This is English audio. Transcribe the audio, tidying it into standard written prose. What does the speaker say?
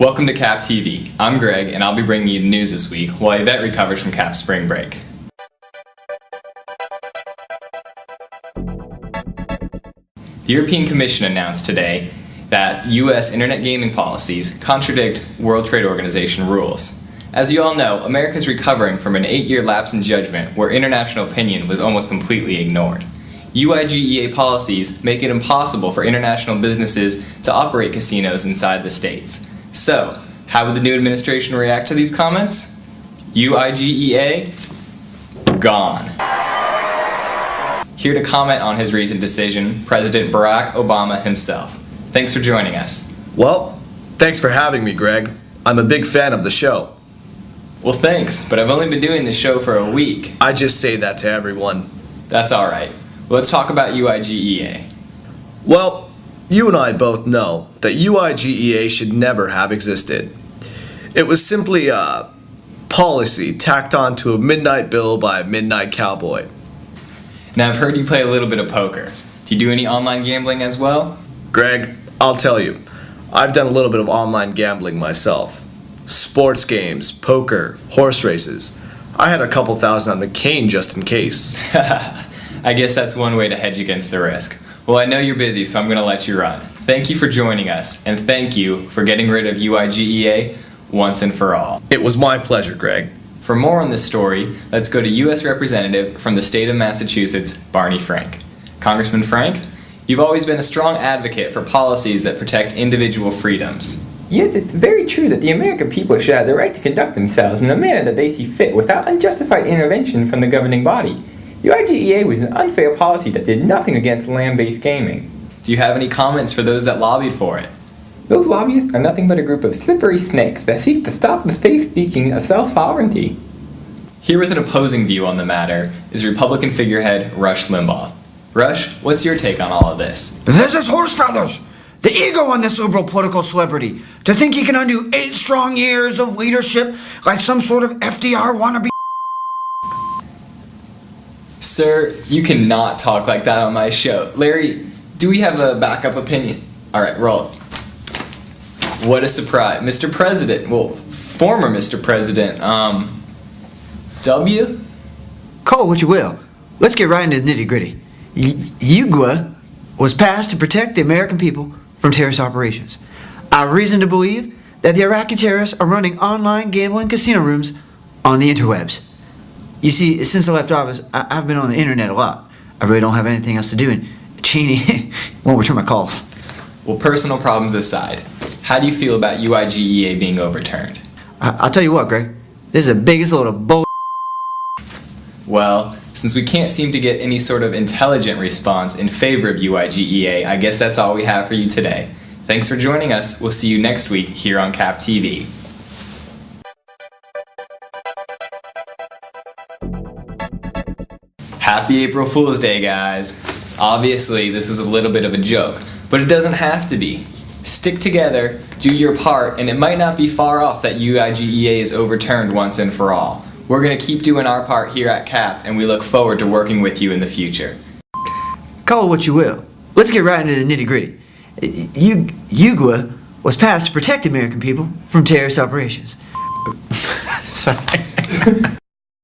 Welcome to CAP TV. I'm Greg, and I'll be bringing you the news this week while Yvette recovers from CAP spring break. The European Commission announced today that U.S. internet gaming policies contradict World Trade Organization rules. As you all know, America is recovering from an 8-year lapse in judgment where international opinion was almost completely ignored. UIGEA policies make it impossible for international businesses to operate casinos inside the states. So, how would the new administration react to these comments? UIGEA? Gone. Here to comment on his recent decision, President Barack Obama himself. Thanks for joining us. Well, thanks for having me, Greg. I'm a big fan of the show. Well, thanks, but I've only been doing this show for a week. I just say that to everyone. That's alright. Well, let's talk about UIGEA. Well, you and I both know that UIGEA should never have existed. It was simply a policy tacked on to a midnight bill by a midnight cowboy. Now, I've heard you play a little bit of poker. Do you do any online gambling as well? Greg, I'll tell you, I've done a little bit of online gambling myself. Sports games, poker, horse races. I had a couple thousand on McCain just in case. I guess that's one way to hedge against the risk. Well, I know you're busy, so I'm going to let you run. Thank you for joining us, and thank you for getting rid of UIGEA once and for all. It was my pleasure, Greg. For more on this story, let's go to U.S. Representative from the state of Massachusetts, Barney Frank. Congressman Frank, you've always been a strong advocate for policies that protect individual freedoms. Yes, it's very true that the American people should have the right to conduct themselves in a manner that they see fit without unjustified intervention from the governing body. UIGEA was an unfair policy that did nothing against land-based gaming. Do you have any comments for those that lobbied for it? Those lobbyists are nothing but a group of slippery snakes that seek to stop the state's teaching of self-sovereignty. Here with an opposing view on the matter is Republican figurehead Rush Limbaugh. Rush, what's your take on all of this? This is horse feathers! The ego on this liberal political celebrity. To think he can undo 8 strong years of leadership like some sort of FDR wannabe. Sir, you cannot talk like that on my show. Larry, do we have a backup opinion? Alright, roll. What a surprise. Mr. President, well, former Mr. President, W? Call it what you will. Let's get right into the nitty-gritty. UIGEA was passed to protect the American people from terrorist operations. I have reason to believe that the Iraqi terrorists are running online gambling casino rooms on the interwebs. You see, since I left office, I've been on the internet a lot. I really don't have anything else to do, and Cheney won't return my calls. Well, personal problems aside, how do you feel about UIGEA being overturned? I'll tell you what, Greg. This is the biggest load of bull. Well, since we can't seem to get any sort of intelligent response in favor of UIGEA, I guess that's all we have for you today. Thanks for joining us. We'll see you next week here on CAP TV. Happy April Fool's Day, guys. Obviously, this is a little bit of a joke, but it doesn't have to be. Stick together, do your part, and it might not be far off that UIGEA is overturned once and for all. We're going to keep doing our part here at CAP, and we look forward to working with you in the future. Call it what you will. Let's get right into the nitty-gritty. UIGEA was passed to protect the American people from terrorist operations. Sorry.